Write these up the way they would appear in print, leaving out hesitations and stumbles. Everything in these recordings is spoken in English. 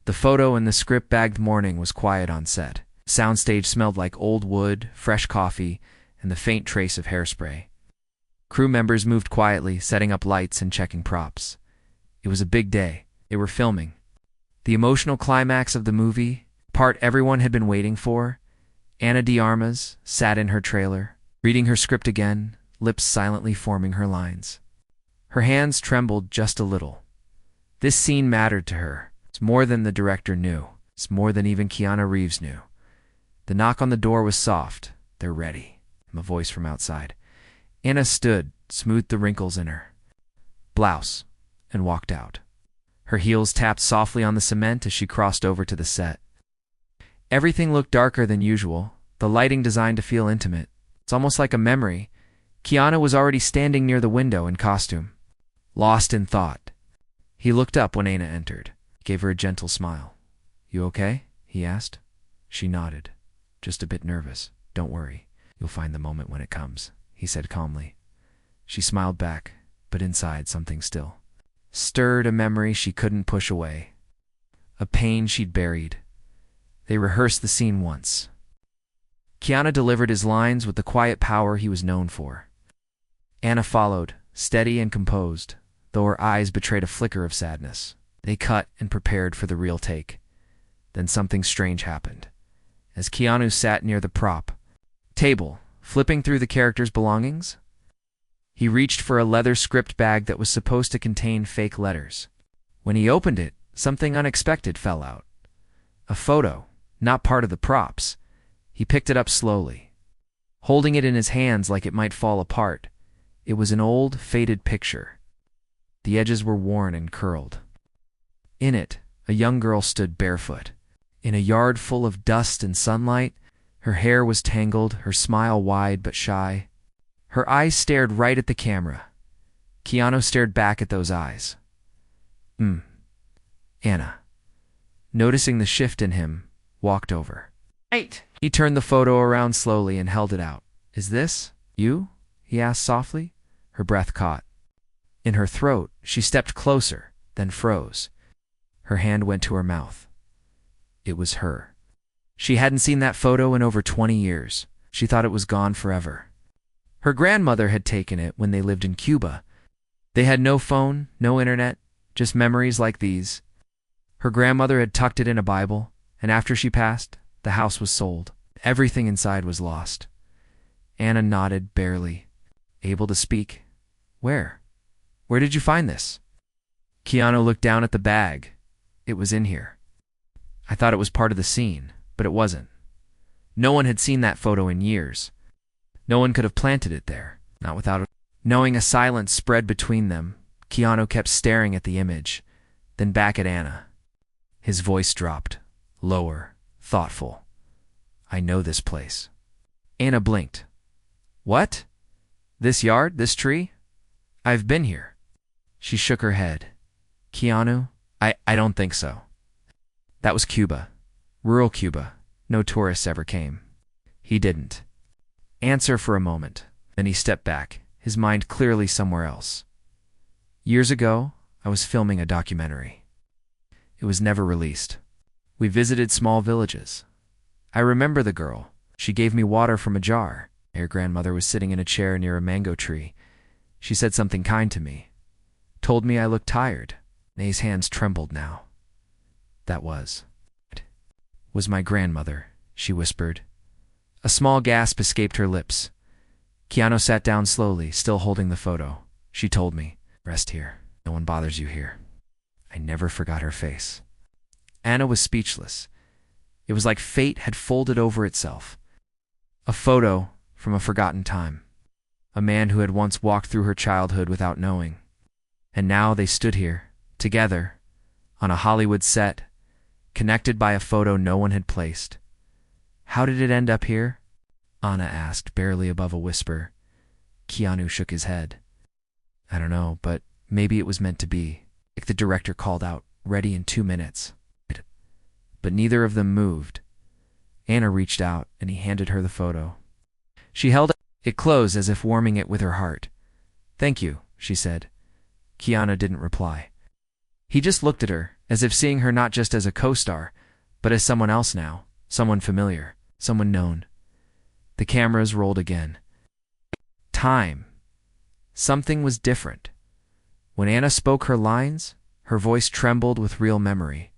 The photo in the script-bagged morning was quiet on set. Soundstage smelled like old wood, fresh coffee, and the faint trace of hairspray. Crew members moved quietly, setting up lights and checking props. It was a big day. They were filming. The emotional climax of the movie, part everyone had been waiting for. Ana de Armas sat in her trailer, reading her script again, lips silently forming her lines. Her hands trembled just a little. This scene mattered to her. It's more than the director knew. It's more than even Keanu Reeves knew. The knock on the door was soft. "They're ready," a voice from outside. Ana stood, smoothed the wrinkles in her blouse, and walked out. Her heels tapped softly on the cement as she crossed over to the set. Everything looked darker than usual, the lighting designed to feel intimate. It's almost like a memory. Keanu was already standing near the window in costume, lost in thought. He looked up when Ana entered, gave her a gentle smile. "You okay?" he asked. She nodded. "Just a bit nervous. Don't worry. You'll find the moment when it comes," he said calmly. She smiled back, but inside something still stirred, a memory she couldn't push away, a pain she'd buried. They rehearsed the scene once. Keanu delivered his lines with the quiet power he was known for. Ana followed, steady and composed, though her eyes betrayed a flicker of sadness. They cut and prepared for the real take. Then something strange happened. As Keanu sat near the prop table, flipping through the character's belongings, he reached for a leather script bag that was supposed to contain fake letters. When he opened it, something unexpected fell out. A photo, not part of the props. He picked it up slowly, holding it in his hands like it might fall apart. It was an old, faded picture. The edges were worn and curled. In it, a young girl stood barefoot. In a yard full of dust and sunlight, her hair was tangled, her smile wide but shy. Her eyes stared right at the camera. Keanu stared back at those eyes. Ana, noticing the shift in him, walked over. "Right." He turned the photo around slowly and held it out. "Is this you?" he asked softly. Her breath caught in her throat. She stepped closer, then froze. Her hand went to her mouth. It was her. She hadn't seen that photo in over 20 years. She thought it was gone forever. Her grandmother had taken it when they lived in Cuba. They had no phone, no internet, just memories like these. Her grandmother had tucked it in a Bible, and after she passed, the house was sold. Everything inside was lost. Ana nodded, barely able to speak. Where did you find this?" Keanu looked down at the bag. "It was in here. I thought it was part of the scene, but it wasn't. No one had seen that photo in years. No one could have planted it there, not without it." Knowing a silence spread between them, Keanu kept staring at the image, then back at Ana. His voice dropped, lower, thoughtful. "I know this place." Ana blinked. "What? This yard? This tree? I've been here." She shook her head. "Keanu, I don't think so. That was Cuba. Rural Cuba. No tourists ever came." He didn't answer for a moment. Then he stepped back, his mind clearly somewhere else. "Years ago, I was filming a documentary. It was never released. We visited small villages. I remember the girl. She gave me water from a jar. Her grandmother was sitting in a chair near a mango tree. She said something kind to me. Told me I looked tired." Nay's hands trembled now. "That was my grandmother," she whispered. A small gasp escaped her lips. Keanu sat down slowly, still holding the photo. "She told me, rest here. No one bothers you here." I never forgot her face. Ana was speechless. It was like fate had folded over itself. A photo from a forgotten time. A man who had once walked through her childhood without knowing. And now they stood here, together, on a Hollywood set, connected by a photo no one had placed. "How did it end up here?" Ana asked, barely above a whisper. Keanu shook his head. "I don't know, but maybe it was meant to be." Like the director called out, "Ready in 2 minutes." But neither of them moved. Ana reached out, and he handed her the photo. She held it close as if warming it with her heart. "Thank you," she said. Keanu didn't reply. He just looked at her, as if seeing her not just as a co-star, but as someone else now, someone familiar, someone known. The cameras rolled again. Time. Something was different. When Anna spoke her lines, her voice trembled with real memory.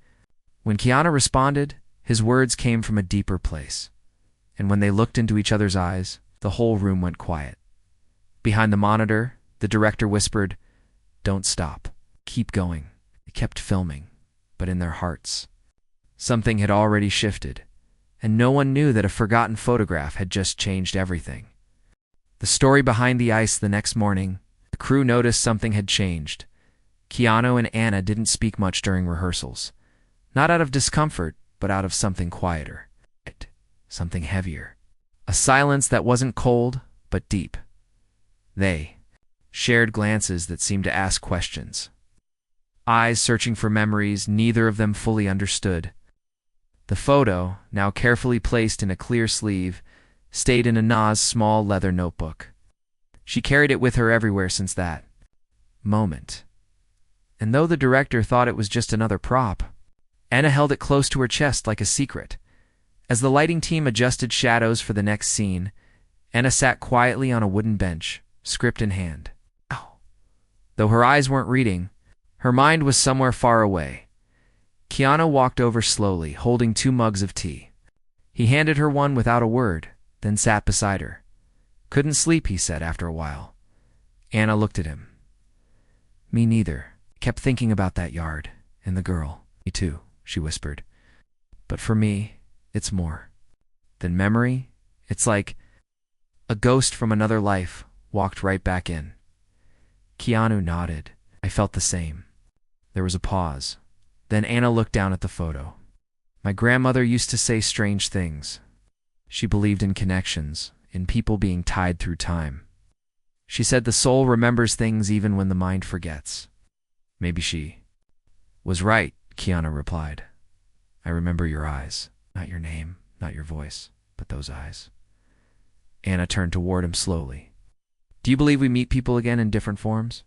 When Keanu responded, his words came from a deeper place. And when they looked into each other's eyes, the whole room went quiet. Behind the monitor, the director whispered, "Don't stop. Keep going." They kept filming, but in their hearts. Something had already shifted, and no one knew that a forgotten photograph had just changed everything. The story behind the ice. The next morning, the crew noticed something had changed. Keanu and Anna didn't speak much during rehearsals. Not out of discomfort, but out of something quieter. Something heavier. A silence that wasn't cold, but deep. They shared glances that seemed to ask questions. Eyes searching for memories neither of them fully understood. The photo, now carefully placed in a clear sleeve, stayed in Anna's small leather notebook. She carried it with her everywhere since that moment. And though the director thought it was just another prop, Anna held it close to her chest like a secret. As the lighting team adjusted shadows for the next scene, Anna sat quietly on a wooden bench, script in hand. Though her eyes weren't reading, her mind was somewhere far away. Keanu walked over slowly, holding 2 mugs of tea. He handed her one without a word, then sat beside her. "Couldn't sleep," he said after a while. Anna looked at him. "Me neither. Kept thinking about that yard, and the girl." "Me too," she whispered. "But for me, it's more than memory. It's like a ghost from another life walked right back in." Keanu nodded. "I felt the same." There was a pause. Then Anna looked down at the photo. "My grandmother used to say strange things. She believed in connections, in people being tied through time. She said the soul remembers things even when the mind forgets." "Maybe she was right," Keanu replied. "I remember your eyes. Not your name, not your voice, but those eyes." Anna turned toward him slowly. "Do you believe we meet people again in different forms?"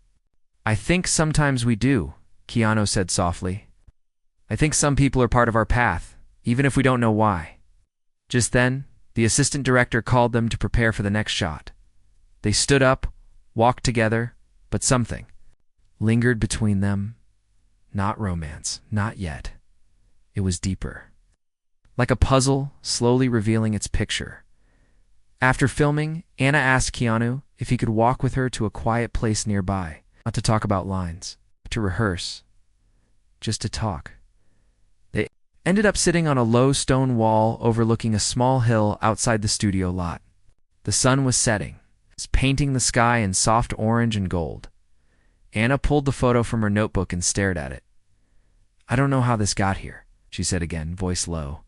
"I think sometimes we do," Keanu said softly. "I think some people are part of our path, even if we don't know why." Just then, the assistant director called them to prepare for the next shot. They stood up, walked together, but something lingered between them. Not romance, not yet. It was deeper. Like a puzzle, slowly revealing its picture. After filming, Anna asked Keanu if he could walk with her to a quiet place nearby, not to talk about lines, but to rehearse, just to talk. They ended up sitting on a low stone wall overlooking a small hill outside the studio lot. The sun was setting, painting the sky in soft orange and gold. Anna pulled the photo from her notebook and stared at it. "I don't know how this got here," she said again, voice low.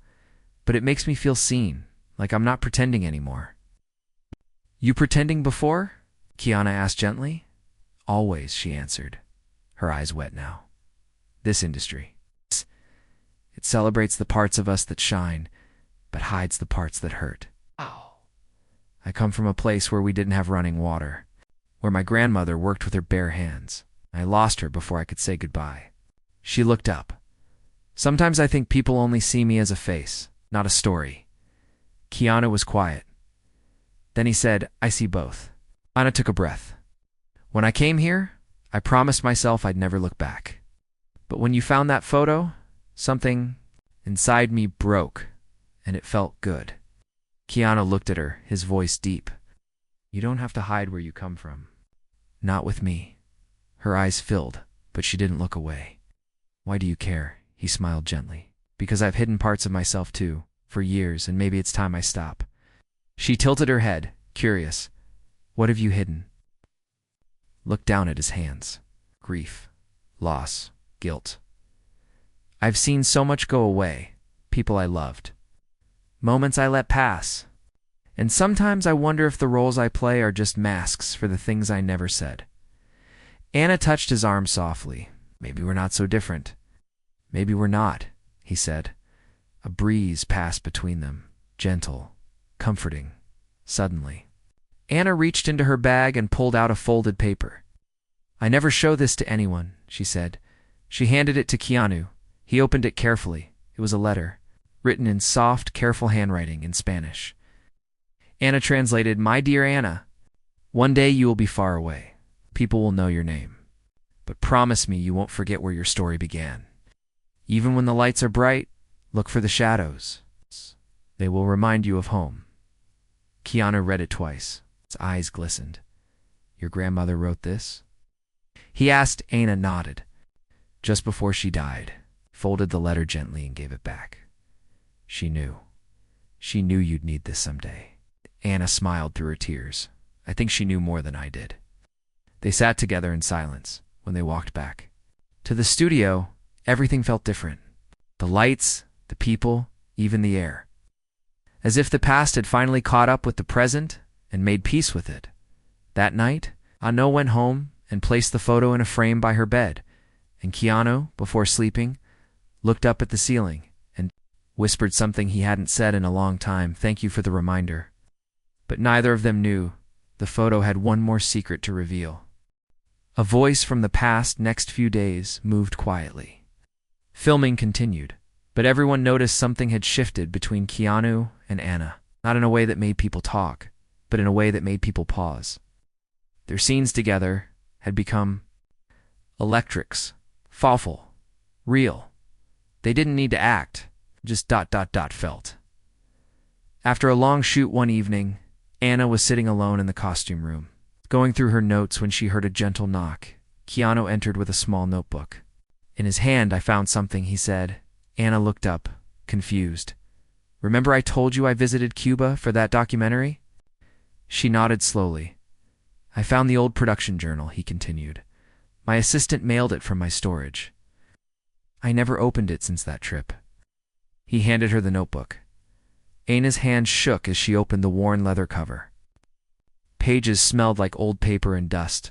"But it makes me feel seen, like I'm not pretending anymore." "You pretending before?" Keanu asked gently. "Always," she answered, her eyes wet now. "This industry. It celebrates the parts of us that shine, but hides the parts that hurt." "I come from a place where we didn't have running water, where my grandmother worked with her bare hands. I lost her before I could say goodbye." She looked up. "Sometimes I think people only see me as a face, not a story." Keanu was quiet. Then he said, "I see both." Anna took a breath. "When I came here, I promised myself I'd never look back. But when you found that photo, something inside me broke, and it felt good." Keanu looked at her, his voice deep. "You don't have to hide where you come from. Not with me." Her eyes filled, but she didn't look away. "Why do you care?" He smiled gently. "Because I've hidden parts of myself too, for years, and maybe it's time I stop." She tilted her head, curious. "What have you hidden?" Looked down at his hands. "Grief, loss, guilt. I've seen so much go away, people I loved. Moments I let pass. And sometimes I wonder if the roles I play are just masks for the things I never said." Anna touched his arm softly. "Maybe we're not so different." "Maybe we're not," he said. A breeze passed between them, gentle, comforting. Suddenly, Anna reached into her bag and pulled out a folded paper. "I never show this to anyone," she said. She handed it to Keanu. He opened it carefully. It was a letter, written in soft, careful handwriting in Spanish. Anna translated, "My dear Anna, one day you will be far away. People will know your name. But promise me you won't forget where your story began. Even when the lights are bright, look for the shadows. They will remind you of home." Keanu read it twice. His eyes glistened. "Your grandmother wrote this?" He asked. Anna nodded. "Just before she died," folded the letter gently and gave it back. She knew. She knew you'd need this someday." Anna smiled through her tears. "I think she knew more than I did." They sat together in silence. When they walked back to the studio, everything felt different. The lights, the people, even the air. As if the past had finally caught up with the present and made peace with it. That night, Anna went home and placed the photo in a frame by her bed, and Keanu, before sleeping, looked up at the ceiling and whispered something he hadn't said in a long time. "Thank you for the reminder." But neither of them knew the photo had one more secret to reveal. A voice from the past next few days moved quietly. Filming continued, but everyone noticed something had shifted between Keanu and Anna, not in a way that made people talk, but in a way that made people pause. Their scenes together had become electrics, thoughtful, real. They didn't need to act, just felt. After a long shoot one evening, Anna was sitting alone in the costume room, going through her notes when she heard a gentle knock. Keanu entered with a small notebook. In his hand, "I found something," he said. Anna looked up, confused. "Remember I told you I visited Cuba for that documentary?" She nodded slowly. "I found the old production journal," he continued. "My assistant mailed it from my storage. I never opened it since that trip." He handed her the notebook. Anna's hand shook as she opened the worn leather cover. Pages smelled like old paper and dust.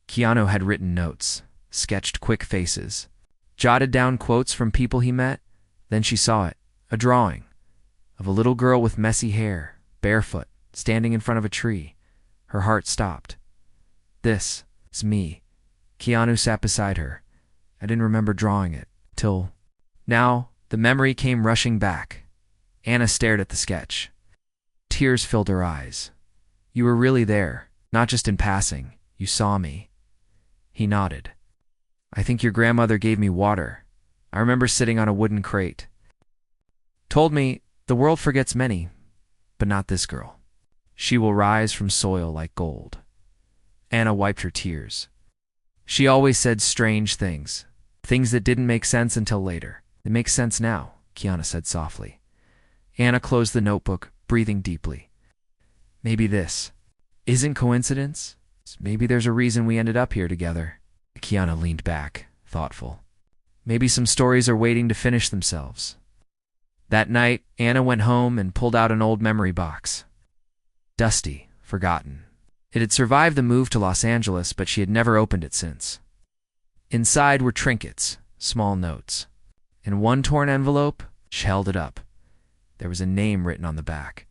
Keanu had written notes, sketched quick faces, jotted down quotes from people he met. Then she saw it, a drawing of a little girl with messy hair, barefoot, standing in front of a tree. Her heart stopped. "This is me." Keanu sat beside her. "I didn't remember drawing it, till..." Now, the memory came rushing back. Anna stared at the sketch. Tears filled her eyes. "You were really there, not just in passing. You saw me." He nodded. "I think your grandmother gave me water. I remember sitting on a wooden crate. Told me, the world forgets many, but not this girl. She will rise from soil like gold." Anna wiped her tears. "She always said strange things, things that didn't make sense until later. It makes sense now," Keanu said softly. Anna closed the notebook, breathing deeply. "Maybe this isn't coincidence. Maybe there's a reason we ended up here together." Keanu leaned back, thoughtful. "Maybe some stories are waiting to finish themselves." That night, Anna went home and pulled out an old memory box. Dusty, forgotten. It had survived the move to Los Angeles, but she had never opened it since. Inside were trinkets, small notes. In one torn envelope, she held it up. There was a name written on the back.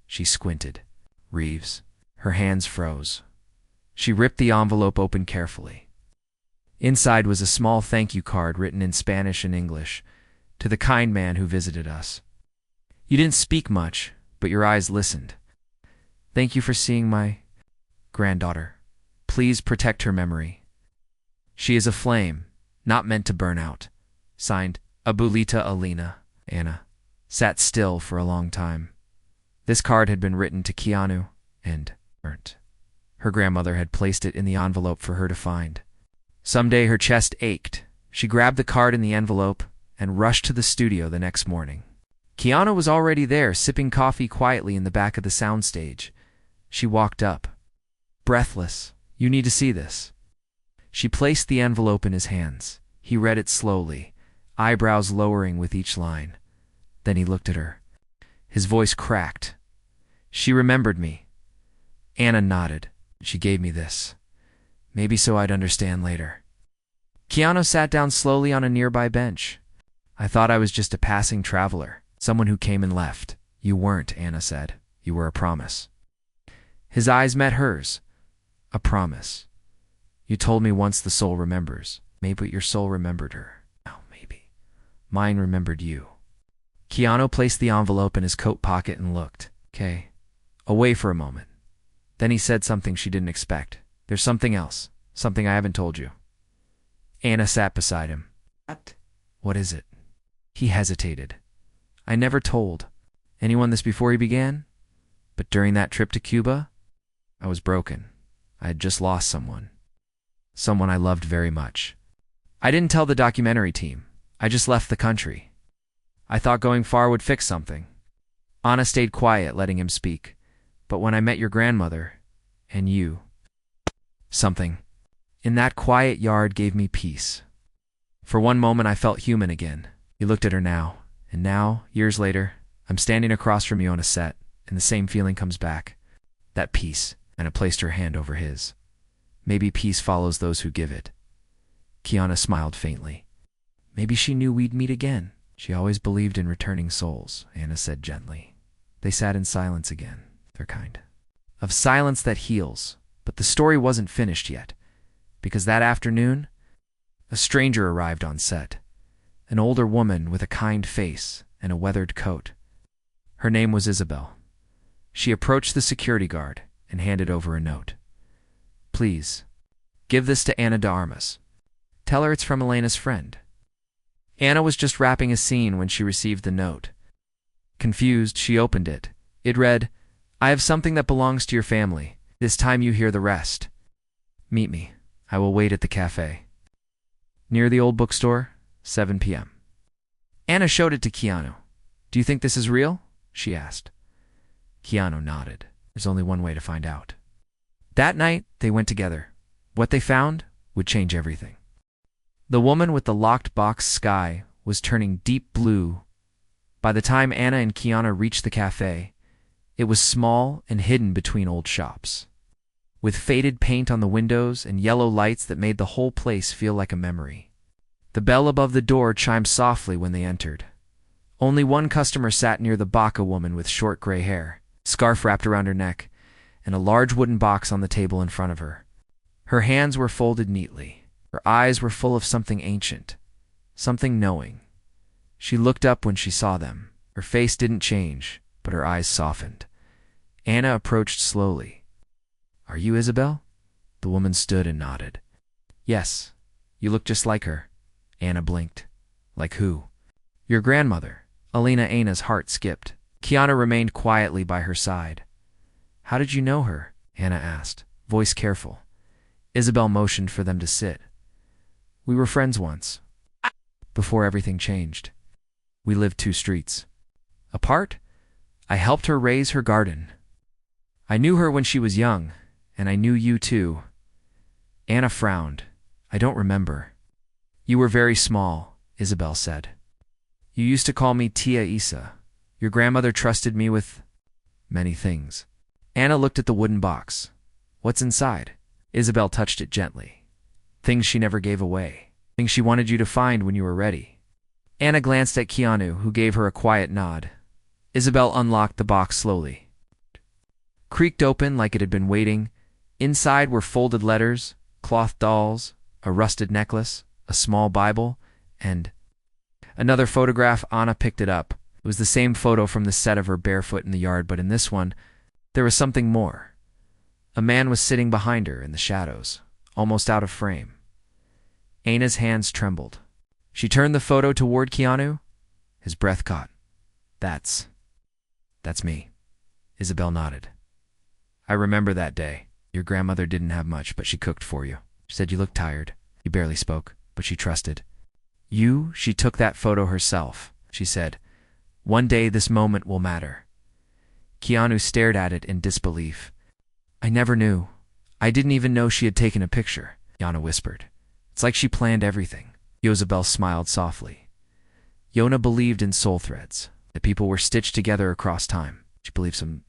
She squinted. "Reeves." Her hands froze. She ripped the envelope open carefully. Inside was a small thank you card written in Spanish and English. "To the kind man who visited us. You didn't speak much, but your eyes listened. Thank you for seeing my granddaughter. Please protect her memory. She is a flame, not meant to burn out." Signed, Abuelita Alina. Anna sat still for a long time. This card had been written to Keanu and burnt. Her grandmother had placed it in the envelope for her to find. Someday her chest ached. She grabbed the card in the envelope and rushed to the studio the next morning. Keanu was already there, sipping coffee quietly in the back of the soundstage. She walked up. Breathless. "You need to see this." She placed the envelope in his hands. He read it slowly, eyebrows lowering with each line. Then he looked at her. His voice cracked. "She remembered me." Anna nodded. "She gave me this. Maybe so I'd understand later." Keanu sat down slowly on a nearby bench. "I thought I was just a passing traveler, someone who came and left." "You weren't," Anna said. "You were a promise." His eyes met hers. "A promise. You told me once the soul remembers. Maybe your soul remembered her. Oh, maybe. Mine remembered you. Keanu placed the envelope in his coat pocket and looked, okay, away for a moment. Then he said something she didn't expect. There's something else. Something I haven't told you. Anna sat beside him. What is it? He hesitated. I never told anyone this before he began, but during that trip to Cuba, I was broken. I had just lost someone. Someone I loved very much. I didn't tell the documentary team. I just left the country. I thought going far would fix something. Anna stayed quiet, letting him speak. But when I met your grandmother, and you, something in that quiet yard gave me peace. For one moment I felt human again. He looked at her now, and now, years later, I'm standing across from you on a set, and the same feeling comes back. That peace, and I placed her hand over his. Maybe peace follows those who give it. Keanu smiled faintly. Maybe she knew we'd meet again. She always believed in returning souls, Anna said gently. They sat in silence again, their kind. Of silence that heals, but the story wasn't finished yet, because that afternoon, a stranger arrived on set. An older woman with a kind face and a weathered coat. Her name was Isabel. She approached the security guard and handed over a note. Please, give this to Ana de Armas. Tell her it's from Elena's friend. Anna was just wrapping a scene when she received the note. Confused, she opened it. It read, I have something that belongs to your family. This time you hear the rest. Meet me. I will wait at the cafe. Near the old bookstore, 7 p.m. Anna showed it to Keanu. Do you think this is real? She asked. Keanu nodded. There's only one way to find out. That night, they went together. What they found would change everything. The woman with the locked box sky was turning deep blue. By the time Anna and Keanu reached the cafe, it was small and hidden between old shops, with faded paint on the windows and yellow lights that made the whole place feel like a memory. The bell above the door chimed softly when they entered. Only one customer sat near the baka woman with short gray hair, scarf wrapped around her neck, and a large wooden box on the table in front of her. Her hands were folded neatly. Her eyes were full of something ancient, something knowing. She looked up when she saw them. Her face didn't change, but her eyes softened. Anna approached slowly. Are you Isabel? The woman stood and nodded. Yes, you look just like her. Anna blinked. Like who? Your grandmother. Elena. Anna's heart skipped. Keanu remained quietly by her side. How did you know her? Anna asked, voice careful. Isabel motioned for them to sit. We were friends once, before everything changed. We lived 2 streets apart. I helped her raise her garden. I knew her when she was young, and I knew you too. Anna frowned. I don't remember. You were very small, Isabel said. You used to call me Tia Isa. Your grandmother trusted me with many things. Anna looked at the wooden box. What's inside? Isabel touched it gently. Things she never gave away. Things she wanted you to find when you were ready. Anna glanced at Keanu, who gave her a quiet nod. Isabel unlocked the box slowly. Creaked open like it had been waiting. Inside were folded letters, cloth dolls, a rusted necklace, a small Bible, and another photograph. Anna picked it up. It was the same photo from the set of her barefoot in the yard, but in this one, there was something more. A man was sitting behind her in the shadows, almost out of frame. Anna's hands trembled. She turned the photo toward Keanu. His breath caught. That's me. Isabel nodded. I remember that day. Your grandmother didn't have much, but she cooked for you. She said you looked tired. You barely spoke, but she trusted. She took that photo herself. She said, one day this moment will matter. Keanu stared at it in disbelief. I never knew. I didn't even know she had taken a picture, Yana whispered. It's like she planned everything. Isabel smiled softly. Yona believed in soul threads, that people were stitched together across time. She believed some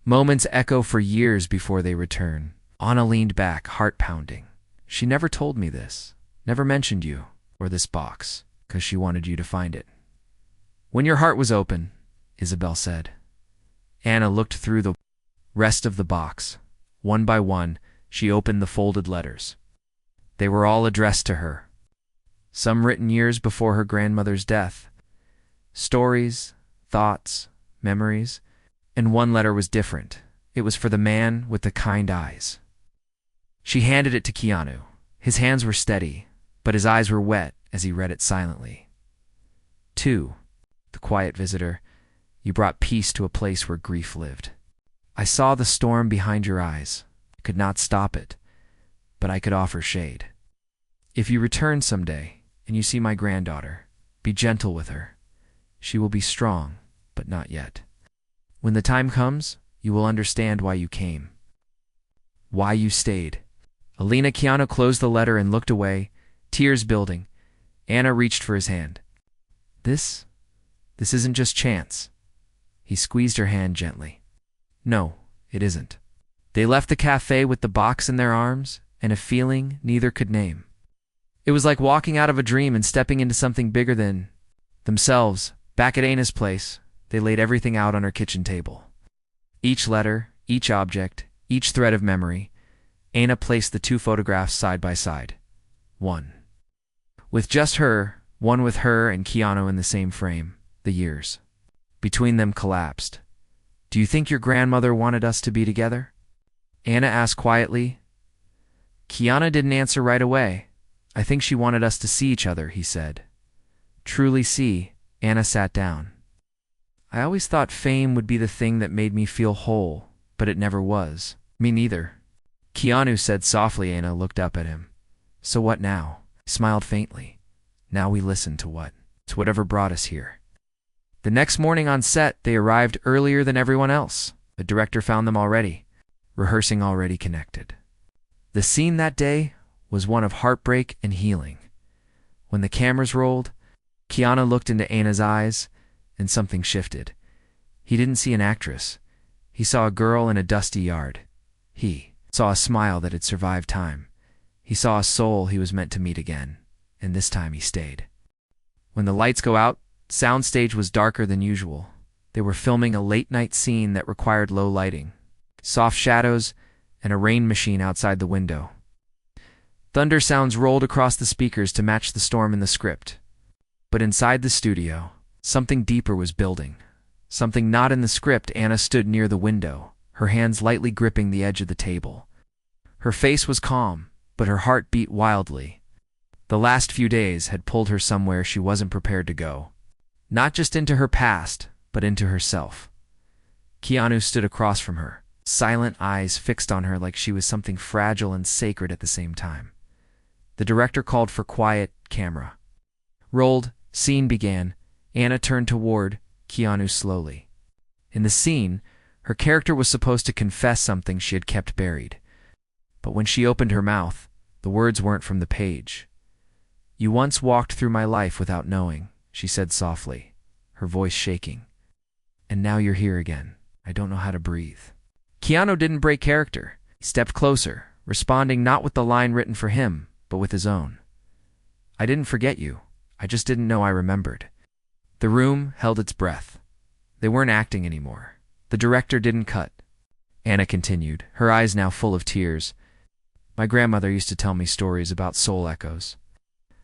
moments echo for years before they return. Anna leaned back, heart pounding. She never told me this, never mentioned you, or this box, because she wanted you to find it. When your heart was open, Isabel said. Anna looked through the rest of the box. One by one, she opened the folded letters. They were all addressed to her. some written years before her grandmother's death. Stories, thoughts, memories, and one letter was different. It was for the man with the kind eyes. She handed it to Keanu. His hands were steady, but his eyes were wet as he read it silently. To the quiet visitor, you brought peace to a place where grief lived. I saw the storm behind your eyes. I could not stop it, but I could offer shade. If you return someday and you see my granddaughter, be gentle with her. She will be strong, but not yet. When the time comes, you will understand why you came, why you stayed. Keanu closed the letter and looked away, tears building. Anna reached for his hand. This isn't just chance. He squeezed her hand gently. No, it isn't. They left the cafe with the box in their arms and a feeling neither could name. It was like walking out of a dream and stepping into something bigger than themselves. Back at Anna's place, they laid everything out on her kitchen table. Each letter, each object, each thread of memory. Anna placed the two photographs side by side. One with just her, one with her and Keanu in the same frame. The years between them collapsed. Do you think your grandmother wanted us to be together? Anna asked quietly. Keanu didn't answer right away. I think she wanted us to see each other, he said. Truly see. Anna sat down. I always thought fame would be the thing that made me feel whole, but it never was. Me neither. Keanu said softly. Anna looked up at him. So what now? He smiled faintly. Now we listen to what? To whatever brought us here. The next morning on set, they arrived earlier than everyone else. The director found them already, rehearsing already connected. The scene that day was one of heartbreak and healing. When the cameras rolled, Keanu looked into Anna's eyes, and something shifted. He didn't see an actress. He saw a girl in a dusty yard. He saw a smile that had survived time. He saw a soul he was meant to meet again, and this time he stayed. When the lights go out, soundstage was darker than usual. They were filming a late-night scene that required low lighting, soft shadows, and a rain machine outside the window. Thunder sounds rolled across the speakers to match the storm in the script. But inside the studio, something deeper was building. Something not in the script. Anna stood near the window, her hands lightly gripping the edge of the table. Her face was calm, but her heart beat wildly. The last few days had pulled her somewhere she wasn't prepared to go. Not just into her past, but into herself. Keanu stood across from her, silent eyes fixed on her like she was something fragile and sacred at the same time. The director called for quiet. Camera rolled. Scene began. Anna turned toward Keanu slowly. In the scene, her character was supposed to confess something she had kept buried. But when she opened her mouth, the words weren't from the page. You once walked through my life without knowing, she said softly, her voice shaking. And now you're here again. I don't know how to breathe. Keanu didn't break character. He stepped closer, responding not with the line written for him, but with his own. I didn't forget you. I just didn't know I remembered. The room held its breath. They weren't acting anymore. The director didn't cut. Anna continued, her eyes now full of tears. My grandmother used to tell me stories about soul echoes.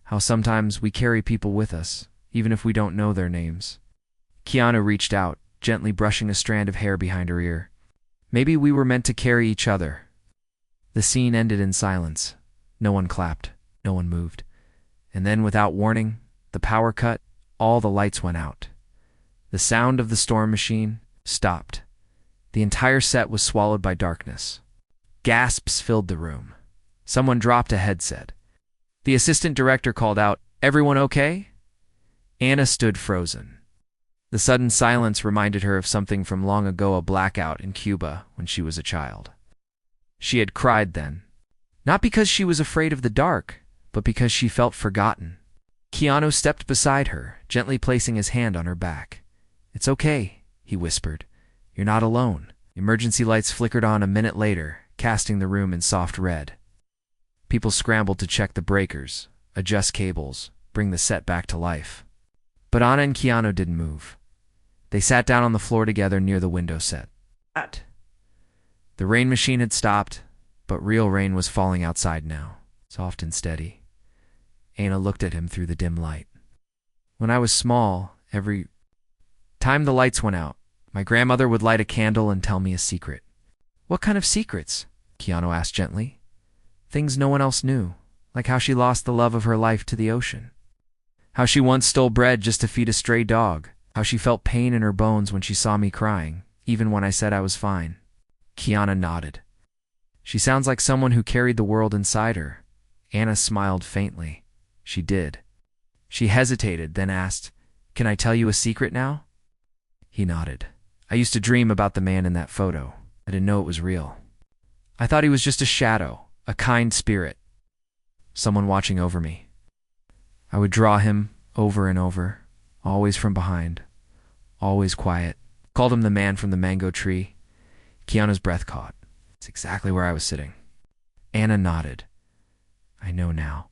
How sometimes we carry people with us, even if we don't know their names. Keanu reached out, gently brushing a strand of hair behind her ear. Maybe we were meant to carry each other. The scene ended in silence. No one clapped. No one moved. And then, without warning, the power cut, all the lights went out. The sound of the storm machine stopped. The entire set was swallowed by darkness. Gasps filled the room. Someone dropped a headset. The assistant director called out, "Everyone okay?" Anna stood frozen. The sudden silence reminded her of something from long ago, a blackout in Cuba when she was a child. She had cried then, not because she was afraid of the dark, but because she felt forgotten. Keanu stepped beside her, gently placing his hand on her back. It's okay, he whispered. You're not alone. Emergency lights flickered on a minute later, casting the room in soft red. People scrambled to check the breakers, adjust cables, bring the set back to life. But Anna and Keanu didn't move. They sat down on the floor together near the window set. The rain machine had stopped, but real rain was falling outside now, soft and steady. Anna looked at him through the dim light. When I was small, every time the lights went out, my grandmother would light a candle and tell me a secret. What kind of secrets? Keanu asked gently. Things no one else knew, like how she lost the love of her life to the ocean. How she once stole bread just to feed a stray dog. How she felt pain in her bones when she saw me crying, even when I said I was fine. Keanu nodded. She sounds like someone who carried the world inside her. Anna smiled faintly. She did. She hesitated, then asked, "Can I tell you a secret now?" He nodded. I used to dream about the man in that photo. I didn't know it was real. I thought he was just a shadow, a kind spirit, someone watching over me. I would draw him over and over, always from behind, always quiet. Called him the man from the mango tree. Keanu's breath caught. It's exactly where I was sitting. Anna nodded. I know now.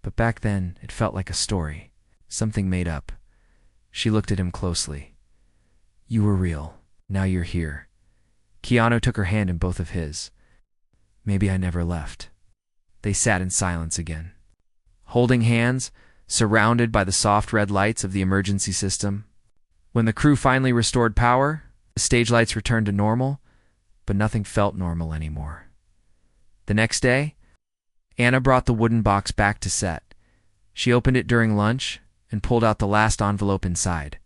But back then, it felt like a story, something made up. She looked at him closely. You were real. Now you're here. Keanu took her hand in both of his. Maybe I never left. They sat in silence again, holding hands, surrounded by the soft red lights of the emergency system. When the crew finally restored power, the stage lights returned to normal, but nothing felt normal anymore. The next day, Anna brought the wooden box back to set. She opened it during lunch and pulled out the last envelope inside.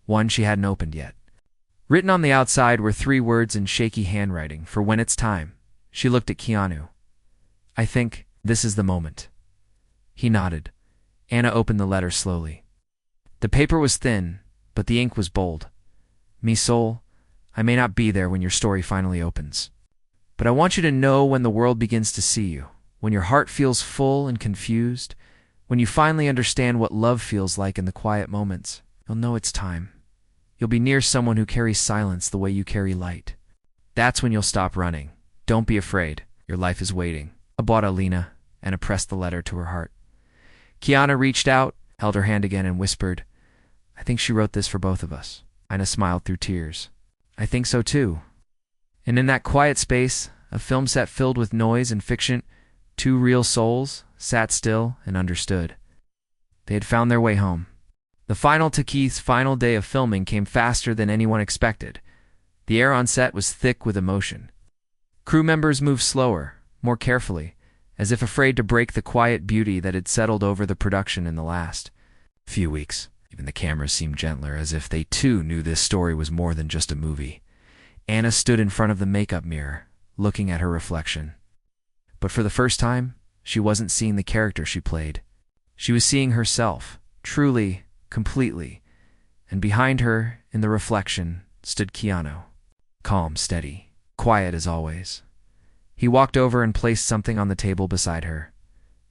One she hadn't opened yet. Written on the outside were 3 words in shaky handwriting for when it's time. She looked at Keanu. I think this is the moment. He nodded. Anna opened the letter slowly. The paper was thin, but the ink was bold. Me soul, I may not be there when your story finally opens. But I want you to know when the world begins to see you, when your heart feels full and confused, when you finally understand what love feels like in the quiet moments, you'll know it's time. You'll be near someone who carries silence the way you carry light. That's when you'll stop running. Don't be afraid. Your life is waiting. Bought Alina, and pressed the letter to her heart. Keanu reached out, held her hand again, and whispered, I think she wrote this for both of us. Anna smiled through tears. I think so too. And in that quiet space, a film set filled with noise and fiction, 2 real souls sat still and understood. They had found their way home. The final Keith's final day of filming came faster than anyone expected. The air on set was thick with emotion. Crew members moved slower, more carefully, as if afraid to break the quiet beauty that had settled over the production in the last few weeks. Even the cameras seemed gentler, as if they too knew this story was more than just a movie. Anna stood in front of the makeup mirror, looking at her reflection. But for the first time, she wasn't seeing the character she played. She was seeing herself, truly, completely, and behind her, in the reflection, stood Keanu, calm, steady, quiet as always. He walked over and placed something on the table beside her.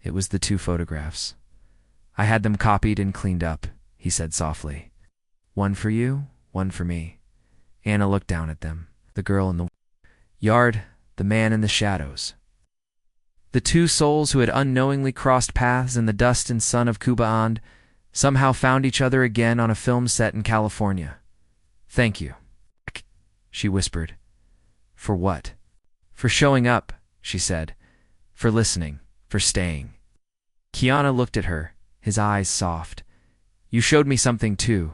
It was the 2 photographs. I had them copied and cleaned up, he said softly. One for you, one for me. Anna looked down at them, the girl in the yard, the man in the shadows. The 2 souls who had unknowingly crossed paths in the dust and sun of Cuba and somehow found each other again on a film set in California. Thank you, she whispered. For what? For showing up, she said. For listening, for staying. Keanu looked at her, his eyes soft. You showed me something too,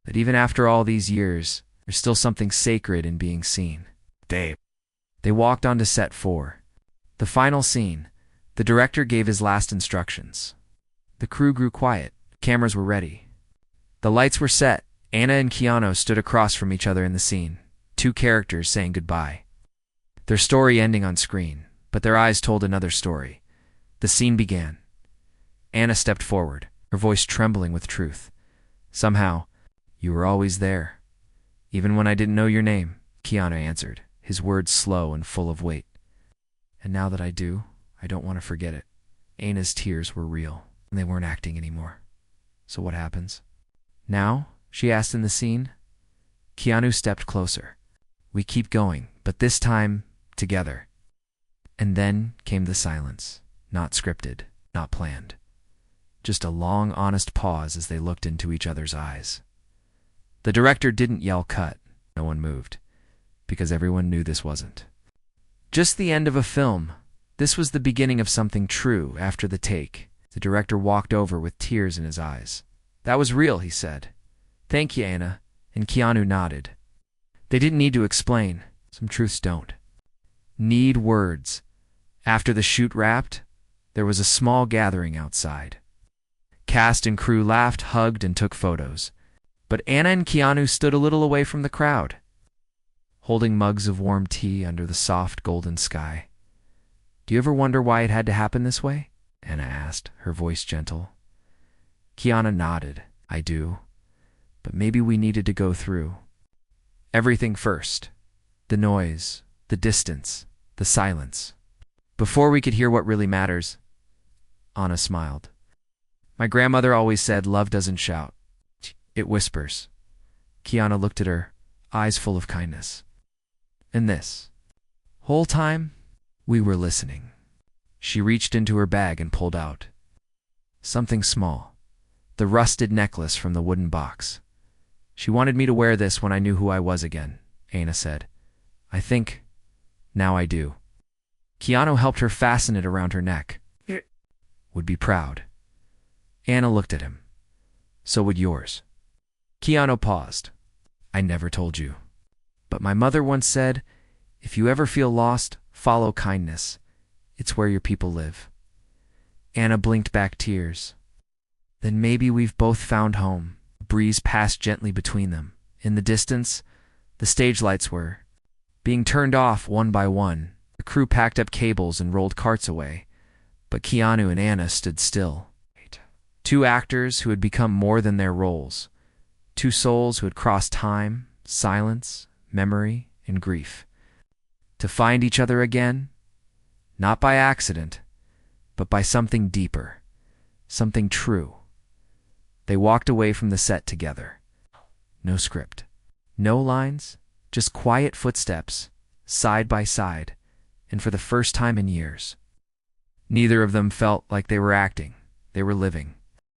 that even after all these years, there's still something sacred in being seen. They walked onto set 4. The final scene. The director gave his last instructions. The crew grew quiet. Cameras were ready. The lights were set. Anna and Keanu stood across from each other in the scene, 2 characters saying goodbye. Their story ending on screen, but their eyes told another story. The scene began. Anna stepped forward, her voice trembling with truth. Somehow, you were always there. Even when I didn't know your name, Keanu answered, his words slow and full of weight. And now that I do, I don't want to forget it. Anna's tears were real, and they weren't acting anymore. So what happens? Now? She asked in the scene. Keanu stepped closer. We keep going, but this time, together. And then came the silence, not scripted, not planned. Just a long, honest pause as they looked into each other's eyes. The director didn't yell cut. No one moved, because everyone knew this wasn't just the end of a film, This was the beginning of something true. After the take, the director walked over with tears in his eyes. "That was real," he said. "Thank you, Anna," and Keanu nodded. They didn't need to explain. Some truths don't need words. After the shoot wrapped, there was a small gathering outside. Cast and crew laughed, hugged, and took photos. But Anna and Keanu stood a little away from the crowd, holding mugs of warm tea under the soft golden sky. "Do you ever wonder why it had to happen this way?" Anna asked, her voice gentle. Keanu nodded. "I do. But maybe we needed to go through everything first. The noise, the distance, the silence. Before we could hear what really matters." Anna smiled. "My grandmother always said love doesn't shout. It whispers." Keanu looked at her, eyes full of kindness. "And this whole time, we were listening." She reached into her bag and pulled out something small, the rusted necklace from the wooden box. "She wanted me to wear this when I knew who I was again," Anna said. "I think now I do." Keanu helped her fasten it around her neck. "Would be proud." Anna looked at him. "So would yours." Keanu paused. "I never told you. But my mother once said, if you ever feel lost, follow kindness. It's where your people live." Anna blinked back tears. "Then maybe we've both found home." A breeze passed gently between them. In the distance, the stage lights were being turned off one by one. The crew packed up cables and rolled carts away. But Keanu and Anna stood still. Two actors who had become more than their roles. Two souls who had crossed time, silence, memory, and grief. To find each other again, not by accident, but by something deeper, something true. They walked away from the set together. No script, no lines, just quiet footsteps, side by side, and for the first time in years. Neither of them felt like they were acting. They were living.